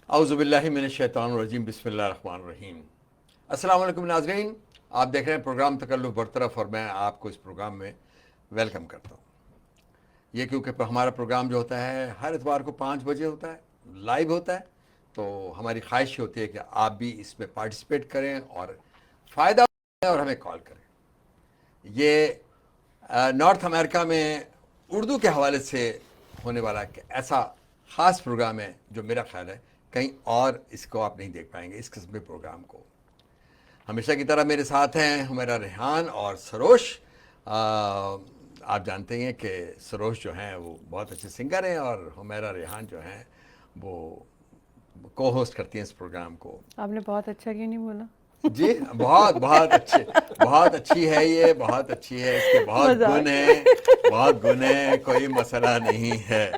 اعوذ باللہ من الشیطان الرجیم، بسم اللہ الرحمن الرحیم۔ السلام علیکم ناظرین، آپ دیکھ رہے ہیں پروگرام تکلف برطرف، اور میں آپ کو اس پروگرام میں ویلکم کرتا ہوں۔ یہ کیونکہ ہمارا پروگرام جو ہوتا ہے ہر اتوار کو 5 بجے ہوتا ہے، لائیو ہوتا ہے، تو ہماری خواہش ہوتی ہے کہ آپ بھی اس میں پارٹیسپیٹ کریں اور فائدہ اٹھائیں اور ہمیں کال کریں۔ یہ نارتھ امریکہ میں اردو کے حوالے سے ہونے والا ایک ایسا خاص پروگرام ہے جو میرا خیال ہے کہیں اور اس کو آپ نہیں دیکھ پائیں گے، اس قسم کے پروگرام کو۔ ہمیشہ کی طرح میرے ساتھ ہیں ہمیرا ریحان اور سروش۔ آپ جانتے ہیں کہ سروش جو ہیں وہ بہت اچھے سنگر ہیں، اور ہمیرا ریحان جو ہیں وہ کو ہوسٹ کرتی ہیں اس پروگرام کو۔ آپ نے بہت اچھا کیوں نہیں بولا؟ جی بہت بہت اچھے، بہت اچھی ہے، یہ بہت اچھی ہے، اس کے بہت گن ہیں، بہت گن ہیں، کوئی مسئلہ نہیں ہے۔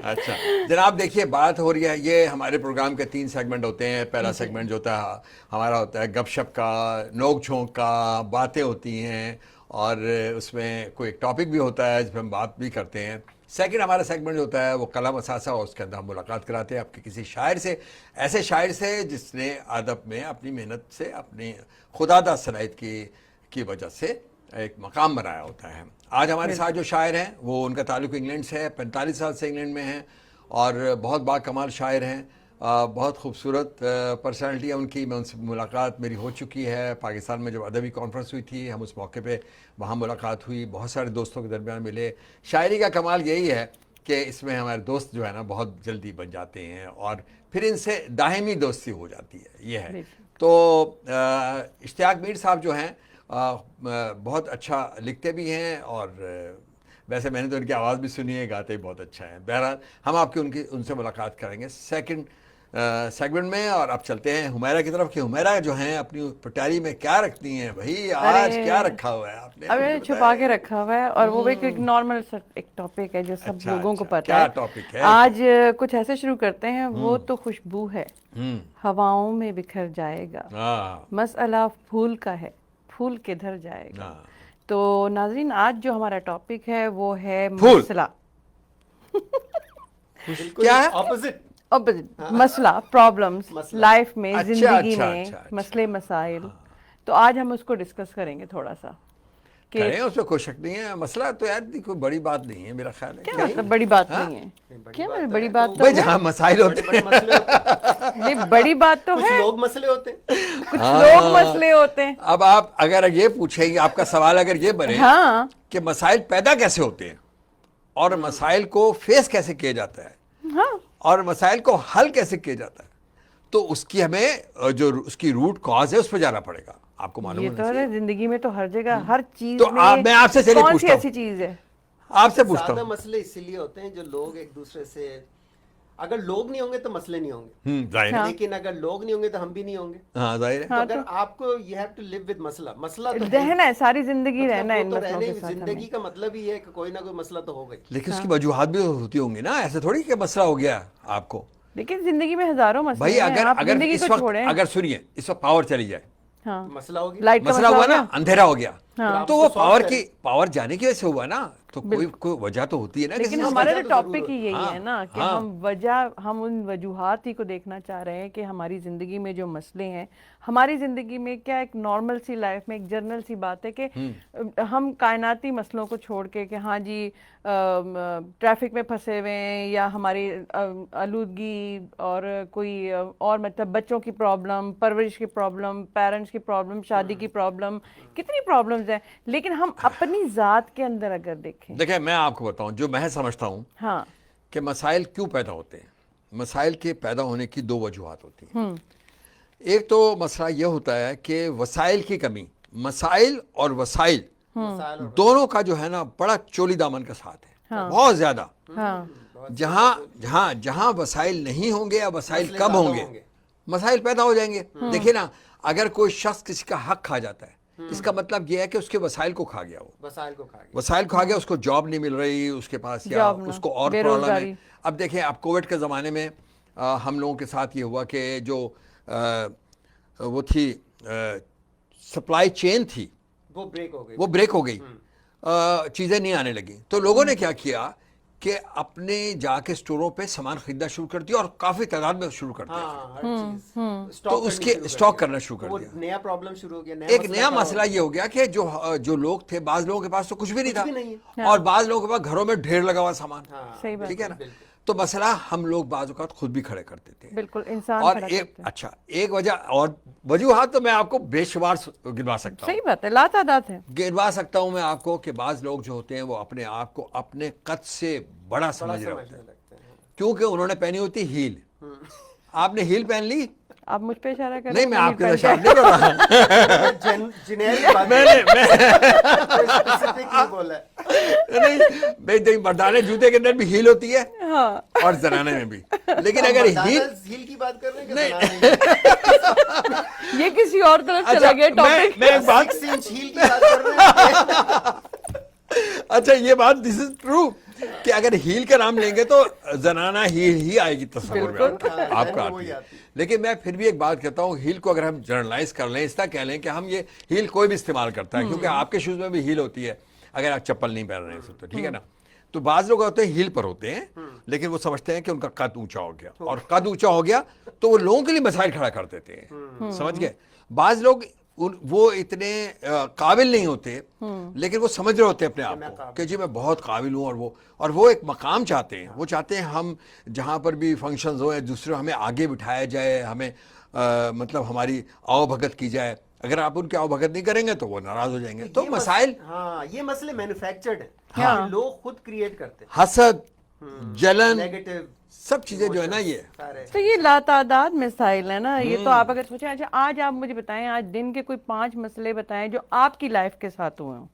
اچھا جناب، دیکھیے بات ہو رہی ہے، یہ ہمارے پروگرام کے 3 سیگمنٹ ہوتے ہیں۔ پہلا سیگمنٹ جو ہوتا ہے ہمارا ہوتا ہے گپ شپ کا، نوک جھونک کا، باتیں ہوتی ہیں، اور اس میں کوئی ایک ٹاپک بھی ہوتا ہے جس پہ ہم بات بھی کرتے ہیں۔ سیکنڈ ہمارا سیگمنٹ جو ہوتا ہے وہ قلم اثاثہ، اور اس کے اندر ہم ملاقات کراتے ہیں آپ کے کسی شاعر سے، ایسے شاعر سے جس نے ادب میں اپنی محنت سے، اپنی خداداد صلاحیت کی وجہ سے ایک مقام بنایا ہوتا ہے۔ آج ہمارے ساتھ جو شاعر ہیں وہ ان کا تعلق انگلینڈ سے ہے، 45 سال سے انگلینڈ میں ہیں، اور بہت با کمال شاعر ہیں، بہت خوبصورت پرسنالٹی ہے ان کی۔ میں ان سے ملاقات میری ہو چکی ہے پاکستان میں، جب ادبی کانفرنس ہوئی تھی، ہم اس موقع پہ وہاں ملاقات ہوئی، بہت سارے دوستوں کے درمیان ملے۔ شاعری کا کمال یہی ہے کہ اس میں ہمارے دوست جو ہے نا بہت جلدی بن جاتے ہیں، اور پھر ان سے دائمی دوستی ہو جاتی ہے، یہ ہے۔ تو اشتیاق میر صاحب جو ہیں بہت اچھا لکھتے بھی ہیں، اور ویسے میں نے تو ان کی آواز بھی سنی ہے، گاتے بھی بہت اچھا ہے۔ بہرحال ہم آپ کی ان سے ملاقات کریں گے سیکنڈ سیگمنٹ میں، اور اب چلتے ہیں حمیرہ کی طرف کہ حمیرہ جو ہیں اپنی پٹاری میں کیا رکھتی ہیں بھائی؟ آج کیا رکھا ہوا ہے آپ نے؟ اب چھپا کے رکھا ہوا ہے، اور وہ ایک نارمل ایک ٹاپک ہے جو سب لوگوں کو پتا ہے۔ کیا ٹاپک ہے؟ آج کچھ ایسے شروع کرتے ہیں، وہ تو خوشبو ہے، ہواؤں میں بکھر جائے گا، مسئلہ پھول کا ہے، پھول کدھر جائے گا۔ تو ناظرین، آج جو ہمارا ٹاپک ہے وہ ہے مسئلہ۔ کیا ہے؟ اپوزٹ، مسئلہ، پرابلمز لائف میں، زندگی میں، مسئلے مسائل۔ تو آج ہم اس کو ڈسکس کریں گے تھوڑا سا۔ کریں، اس میں کوئی شک نہیں ہے۔ مسئلہ تو یار کوئی بڑی بات نہیں ہے، میرا خیال ہے۔ کیا مطلب بڑی بات نہیں ہے؟ کیا بڑی بات تو بھائی جہاں مسائل ہوتے ہیں، نہیں بڑی بات تو ہے، کچھ لوگ مسئلے ہوتے ہیں، کچھ لوگ مسئلے ہوتے ہیں۔ اب آپ اگر یہ پوچھیں گے، آپ کا سوال اگر یہ بنے کہ مسائل پیدا کیسے ہوتے ہیں، اور مسائل کو فیس کیسے کیا جاتا ہے، اور مسائل کو حل کیسے کیا جاتا ہے، تو اس کی ہمیں جو اس کی روٹ کاز ہے اس پہ جانا پڑے گا۔ آپ کو معلوم یہ تو ہے زندگی میں تو ہر جگہ ہر چیز تو میں آپ سے چلیے کون سی پوچھتا ایسی ہوں، چیز ہے؟ آپ سے پوچھتا زیادہ ہوں۔ مسئلے اسی لیے ہوتے ہیں جو لوگ ایک دوسرے سے، اگر لوگ نہیں ہوں گے تو مسئلے نہیں ہوں گے، ظاہر ہے، لیکن اگر لوگ نہیں ہوں گے تو ہم بھی نہیں ہوں گے۔ ہاں ظاہر ہے۔ تو اگر آپ کو you have to live with مسئلہ، مسئلہ تو رہنا ہے، ساری زندگی رہنا ہے ان تو مسئلوں رہنے، کے ساتھ ہمیں۔ زندگی کا مطلب ہی ہے کہ کوئی نہ کوئی مسئلہ تو ہوگا ہی۔ لیکن اس کی وجوہات بھی ہوتی ہوں گی نا، ایسے تھوڑی کہ مسئلہ ہو گیا آپ کو۔ لیکن زندگی میں ہزاروں مسئلے بھائی ہیں، آپ اگر زندگی اس کو وقت، چھوڑیں۔ اگر سنیے اس وقت پاور چلی جائے، مسئلہ ہوگی، لائٹ کا مسئلہ ہوا نا، اندھیرا ہو گیا، تو وہ پاور جانے کی وجہ سے ہوا نا، تو کوئی وجہ تو ہوتی ہے نا۔ لیکن ہمارا جو ٹاپک ہی یہی ہے نا کہ ہم ان وجوہات ہی کو دیکھنا چاہ رہے ہیں کہ ہماری زندگی میں جو مسئلے ہیں، ہماری زندگی میں کیا ایک نارمل سی لائف میں ایک جنرل سی بات ہے کہ ہم کائناتی مسئلوں کو چھوڑ کے کہ ہاں جی ٹریفک میں پھنسے ہوئے ہیں، یا ہماری آلودگی، اور کوئی اور مطلب بچوں کی پرابلم، پرورش کی پرابلم، پیرنٹس کی پرابلم، شادی کی پرابلم، کتنی پرابلمز ہیں۔ لیکن ہم اپنی ذات کے اندر اگر دیکھیں میں آپ کو بتاؤں جو میں سمجھتا ہوں کہ مسائل کیوں پیدا ہوتے ہیں۔ مسائل کے پیدا ہونے کی 2 وجوہات ہوتی ہیں۔ ایک تو مسئلہ یہ ہوتا ہے کہ وسائل کی کمی، مسائل اور وسائل دونوں کا جو ہے نا بڑا چولی دامن کا ساتھ ہے، بہت زیادہ۔ جہاں وسائل نہیں ہوں گے یا وسائل کم ہوں گے، مسائل پیدا ہو جائیں گے۔ دیکھیں نا، اگر کوئی شخص کسی کا حق کھا جاتا ہے، اس کا مطلب یہ ہے کہ اس کے وسائل کو کھا گیا، وہ وسائل کھا گیا، اس کو جاب نہیں مل رہی اس کے پاس، یا اس کو اور پرابلم ہے۔ اب دیکھیں، اب کووڈ کے زمانے میں ہم لوگوں کے ساتھ یہ ہوا کہ جو وہ تھی سپلائی چین تھی، وہ بریک ہو گئی، چیزیں نہیں آنے لگیں، تو لوگوں نے کیا کیا کہ اپنے جا کے اسٹوروں پہ سامان خریدنا شروع کر دیا اور کافی تعداد میں شروع کر دیا. ہاں ہر چیز تو اس کے اسٹاک کرنا شروع کر وہ دیا. نیا پرابلم شروع ہو گیا. ایک نیا مسئلہ یہ ہو گیا کہ جو لوگ تھے, بعض لوگوں کے پاس تو کچھ بھی نہیں تھا اور بعض لوگوں کے پاس گھروں میں ڈھیر لگا ہوا سامان. صحیح بات ٹھیک ہے نا. تو مسئلہ ہم لوگ بعض اوقات خود بھی کھڑے کرتے تھے. بالکل انسان اور کھڑا ایک کرتے ہیں. اچھا ایک وجہ اور وجوہات تو میں آپ کو بے شمار گنوا سکتا ہوں. صحیح بات ہے, لا تعداد ہے. گنوا سکتا ہوں میں آپ کو کہ بعض لوگ جو ہوتے ہیں وہ اپنے آپ کو اپنے قد سے بڑا سمجھ رہے ہوتے ہیں کیونکہ انہوں نے پہنی ہوتی ہیل. آپ نے ہیل پہن لی. آپ مجھ پہ اشارہ کر نہیں, میں آپ کے ساتھ اشارہ نہیں کر رہا. نہیں, مردانہ جوتے کے اندر بھی ہیل ہوتی ہے اور زنانے میں بھی. لیکن اگر ہیل کی بات کر رہے ہیں یہ کسی اور طرف چلا گیا ٹاپک. میں ایک بات ہیل کی بات کر رہے ہیں. اچھا یہ بات دس از ٹرو کہ اگر ہیل کا نام لیں گے تو زنانہ ہیل ہی آئے گی تصور میں آپ کا آتی ہے. لیکن میں پھر بھی ایک بات کہتا ہوں, ہیل کو اگر ہم جنرلائز کر لیں, اس طرح کہہ لیں کہ ہم یہ ہیل کوئی بھی استعمال کرتا ہے کیونکہ آپ کے شوز میں بھی ہیل ہوتی ہے اگر آپ چپل نہیں پہن رہے ہیں تو ٹھیک ہے نا. تو بعض لوگ ہوتے ہیں ہیل پر ہوتے ہیں لیکن وہ سمجھتے ہیں کہ ان کا قد اونچا ہو گیا, اور قد اونچا ہو گیا تو وہ لوگوں کے لیے مسائل کھڑا کر دیتے ہیں. سمجھ گئے. بعض لوگ وہ اتنے قابل نہیں ہوتے لیکن وہ سمجھ رہے ہوتے ہیں اپنے آپ کو کہ جی میں بہت قابل ہوں, اور وہ ایک مقام چاہتے ہیں. وہ چاہتے ہیں ہم جہاں پر بھی فنکشنز ہوں دوسرے ہمیں آگے بٹھایا جائے, ہمیں مطلب ہماری آؤ بھگت کی جائے. اگر آپ ان کی آؤ بھگت نہیں کریں گے تو وہ ناراض ہو جائیں گے. تو مسائل, ہاں یہ مسئلے مینوفیکچرڈ ہیں, لوگ خود کریٹ کرتے ہیں. حسد, جلن, نیگیٹو سب چیزیں جو ہے نا یہ تو یہ لاتعداد مسائل ہیں نا. یہ تو آپ اگر سوچیں, اچھا آج آپ مجھے بتائیں, آج دن کے کوئی 5 مسئلے بتائیں جو آپ کی لائف کے ساتھ ہوئے ہوں.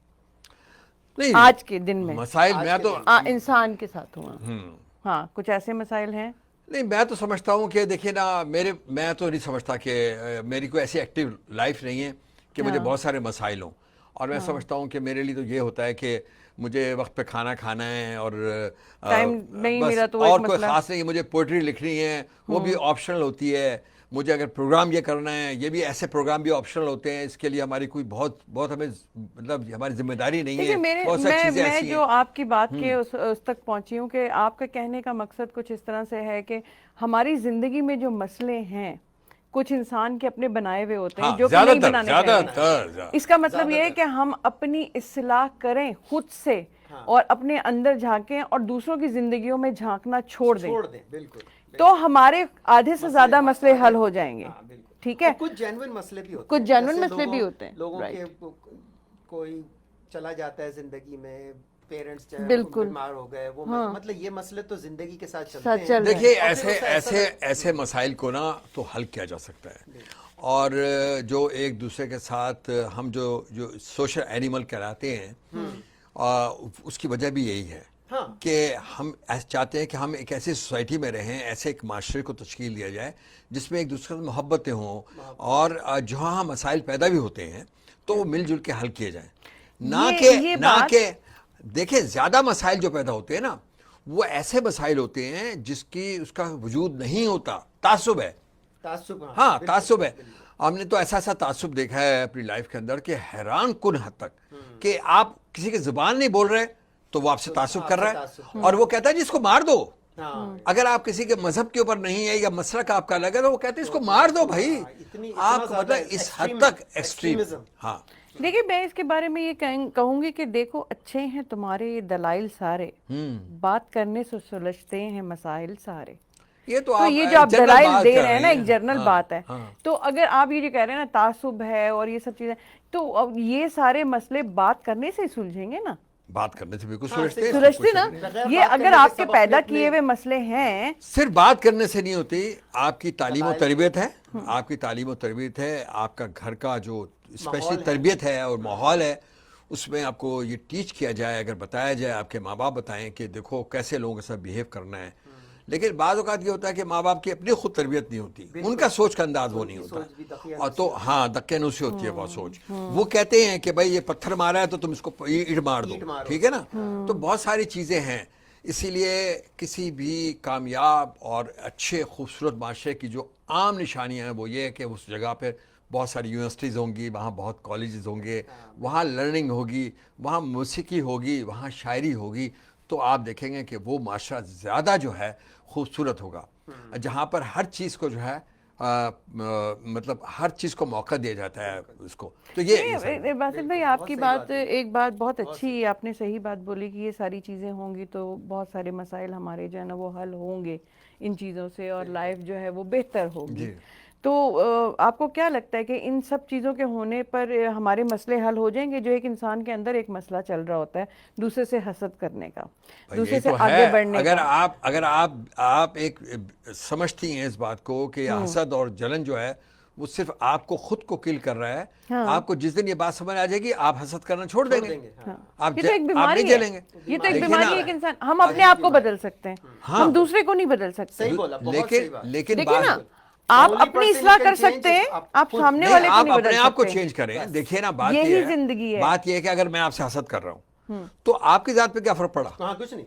آج کے دن میں مسائل میں تو انسان کے ساتھ ہوئے ہیں. ہاں کچھ ایسے مسائل ہیں. نہیں, میں تو سمجھتا ہوں کہ دیکھیے نا, میں تو نہیں سمجھتا کہ میری کوئی ایسی ایکٹیو لائف نہیں ہے کہ مجھے بہت سارے مسائل ہوں. اور میں سمجھتا ہوں کہ میرے لیے تو یہ ہوتا ہے کہ مجھے وقت پہ کھانا کھانا ہے اور ٹائم نہیں ملا تو اور کوئی خاص نہیں. مجھے پوئٹری لکھنی ہے, وہ بھی آپشنل ہوتی ہے. مجھے اگر پروگرام یہ کرنا ہے, یہ بھی ایسے پروگرام بھی آپشنل ہوتے ہیں. اس کے لیے ہماری کوئی بہت ہمیں مطلب ہماری ذمہ داری نہیں ہے. بہت ساری چیزیں ایسی ہیں. میں جو آپ کی بات کے اس تک پہنچی ہوں کہ آپ کا کہنے کا مقصد کچھ اس طرح سے ہے کہ ہماری زندگی میں جو مسئلے ہیں کچھ انسان کے اپنے بنائے ہوئے ہوتے ہیں جو کہ نہیں بنانے چاہیے. اس کا مطلب یہ ہے کہ ہم اپنی اصلاح کریں خود سے اور اپنے اندر جھانکیں اور دوسروں کی زندگیوں میں جھانکنا چھوڑ دیں. بالکل. تو ہمارے آدھے سے زیادہ مسئلے حل ہو جائیں گے. ٹھیک ہے. کچھ جینوئن مسئلے بھی ہوتے ہیں. کچھ جینوئن مسئلے بھی ہوتے ہیں. لوگوں کے کوئی چلا جاتا ہے زندگی میں, پیرنٹس بیمار ہو گئے, وہ مطلب یہ مسئلے تو زندگی کے ساتھ چلتے ہیں. دیکھیے ایسے مسائل کو نا تو حل کیا جا سکتا ہے. اور جو ایک دوسرے کے ساتھ ہم جو سوشل اینیمل کہلاتے ہیں اس کی وجہ بھی یہی ہے کہ ہم چاہتے ہیں کہ ہم ایک ایسی سوسائٹی میں رہیں, ایسے ایک معاشرے کو تشکیل دیا جائے جس میں ایک دوسرے سے محبتیں ہوں, اور جہاں مسائل پیدا بھی ہوتے ہیں تو وہ مل جل کے حل کیے جائیں. نہ کہ دیکھیں زیادہ مسائل جو پیدا ہوتے ہیں نا وہ ایسے مسائل ہوتے ہیں اس کا وجود نہیں ہوتا. تعصب ہے. ہاں تعصب ہے. ہم نے تو ایسا تعصب دیکھا ہے اپنی لائف کے اندر کہ حیران کن حد تک کہ آپ کسی کی زبان نہیں بول رہے تو وہ آپ سے تعصب کر رہا ہے اور وہ کہتا ہے جی اس کو مار دو. اگر آپ کسی کے مذہب کے اوپر نہیں ہے یا مسلک آپ کا الگ ہے تو وہ کہتے ہیں اس کو مار دو بھائی. آپ مطلب اس حد تک ایکسٹریم. ہاں دیکھیے میں اس کے بارے میں یہ کہوں گی کہ دیکھو اچھے ہیں تمہارے دلائل سارے, بات کرنے سے سلجھتے ہیں مسائل سارے. تو یہ جو آپ دلائل دے رہے ہیں نا ایک جنرل بات ہے. تو اگر آپ یہ جو کہہ رہے ہیں نا تعصب ہے اور یہ سب چیزیں, تو یہ سارے مسئلے بات کرنے سے سلجھیں گے نا. بات کرنے سے بالکل سلجھتے نا. یہ اگر آپ کے پیدا کیے ہوئے مسئلے ہیں, صرف بات کرنے سے نہیں ہوتی. آپ کی تعلیم و تربیت ہے, آپ کی تعلیم و تربیت ہے, آپ کا گھر کا جو اسپیشلی تربیت ہے اور ماحول ہے, اس میں آپ کو یہ ٹیچ کیا جائے, اگر بتایا جائے, آپ کے ماں باپ بتائیں کہ دیکھو کیسے لوگوں کے ساتھ بیہیو کرنا ہے. لیکن بعض اوقات یہ ہوتا ہے کہ ماں باپ کی اپنی خود تربیت نہیں ہوتی, ان کا سوچ کا انداز وہ نہیں ہوتا, اور تو ہاں دقیانوسی ہوتی ہے وہ سوچ. وہ کہتے ہیں کہ بھائی یہ پتھر مارا ہے تو تم اس کو اینٹ مار دو, ٹھیک ہے نا. تو بہت ساری چیزیں ہیں. اسی لیے کسی بھی کامیاب اور اچھے خوبصورت معاشرے کی جو عام نشانیاں ہیں وہ یہ ہے کہ اس جگہ پہ بہت ساری یونیورسٹیز ہوں گی, وہاں بہت کالجز ہوں گے, وہاں لرننگ ہوگی, وہاں موسیقی ہوگی, وہاں شاعری ہوگی. تو آپ دیکھیں گے کہ وہ معاشرہ زیادہ جو ہے خوبصورت ہوگا، جہاں پر ہر چیز کو جو ہے مطلب ہر چیز کو موقع دیا جاتا ہے اس کو. تو یہ باسط بھائی آپ کی بات ایک بات بہت اچھی، آپ نے صحیح بات بولی کہ یہ ساری چیزیں ہوں گی تو بہت سارے مسائل ہمارے جو ہے نا وہ حل ہوں گے ان چیزوں سے، اور لائف جو ہے وہ بہتر ہوگی. تو آپ کو کیا لگتا ہے کہ ان سب چیزوں کے ہونے پر ہمارے مسئلے حل ہو جائیں گے؟ جو ایک انسان کے اندر ایک مسئلہ چل رہا ہوتا ہے دوسرے سے حسد کرنے کا، دوسرے سے آگے بڑھنے کا، اگر آپ ایک سمجھتی ہیں اس بات کو کہ حسد اور جلن جو ہے وہ صرف آپ کو خود کو کل کر رہا ہے، آپ کو جس دن یہ بات سمجھ آ جائے گی آپ حسد کرنا چھوڑ دیں گے، آپ نہیں جلیں گے. یہ تو ایک بیماری ہے کہ انسان، ہم اپنے آپ کو بدل سکتے ہیں، ہم دوسرے کو نہیں بدل سکتے. لیکن دیکھیں نا، آپ اپنی اصلاح کر سکتے ہیں، آپ سامنے والے کو نہیں بدل سکتے. آپ اپنے آپ کو چینج کریں. دیکھیے نا، بات یہی زندگی ہے. بات یہ ہے کہ اگر میں آپ سے حسد کر رہا ہوں تو آپ کی ذات پہ کیا فرق پڑا؟ کچھ نہیں.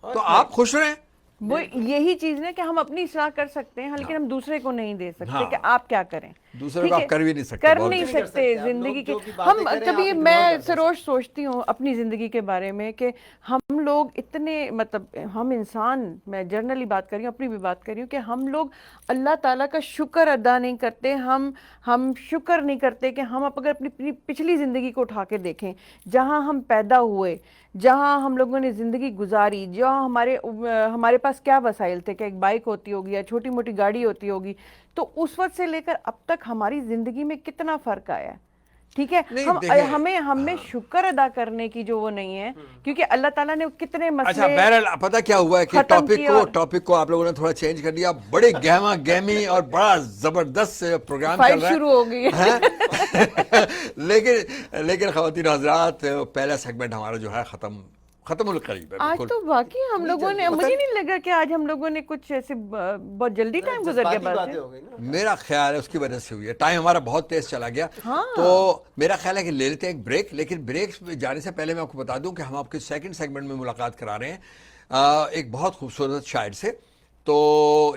تو آپ خوش رہیں. وہ یہی چیز ہے کہ ہم اپنی اصلاح کر سکتے ہیں، لیکن ہم دوسرے کو نہیں دے سکتے کہ آپ کیا کریں. دوسرے کو آپ کر بھی نہیں سکتے، کر نہیں سکتے زندگی کے. ہم کبھی، میں سروش سوچتی ہوں اپنی زندگی کے بارے میں کہ ہم لوگ اتنے، مطلب ہم انسان، میں جنرلی بات کر رہی ہوں، اپنی بھی بات کر رہی ہوں، کہ ہم لوگ اللہ تعالیٰ کا شکر ادا نہیں کرتے. ہم شکر نہیں کرتے کہ ہم اگر اپنی پچھلی زندگی کو اٹھا کے دیکھیں، جہاں ہم پیدا ہوئے، جہاں ہم لوگوں نے زندگی گزاری، جہاں ہمارے پاس کیا وسائل تھے، کہ ایک بائک ہوتی ہوگی یا چھوٹی موٹی گاڑی ہوتی ہوگی، تو اس وقت سے لے کر اب تک ہماری زندگی میں کتنا فرق آیا ہے. ٹھیک ہے، ہمیں شکر ادا کرنے کی جو وہ نہیں ہے، کیونکہ اللہ تعالیٰ نے کتنے مسئلے. اچھا، بہرحال پتہ کیا ہوا ہے کہ ٹاپک کو آپ لوگوں نے تھوڑا چینج کر دیا. بڑی گہما گہمی اور بڑا زبردست پروگرام چل رہا ہے، شروع ہو گئی ہے. لیکن خواتین حضرات، پہلا سیگمنٹ ہمارا جو ہے ختم القریب ہے. آج تو واقعی ہم لوگوں نے، مجھے نہیں لگا کہ آج ہم لوگوں نے کچھ ایسے بہت جلدی ٹائم گزر گیا. بات میرا خیال ہے اس کی وجہ سے ہوئی ہے، ٹائم ہمارا بہت تیز چلا گیا. تو میرا خیال ہے کہ لے لیتے ہیں ایک بریک. لیکن بریک جانے سے پہلے میں آپ کو بتا دوں کہ ہم آپ کے سیکنڈ سیگمنٹ میں ملاقات کرا رہے ہیں ایک بہت خوبصورت شاعر سے. تو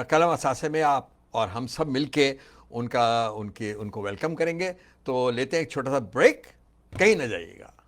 قلم اثاثے میں آپ اور ہم سب مل کے ان کو ویلکم کریں گے. تو لیتے ہیں ایک چھوٹا سا بریک، کہیں نہ جائیے گا.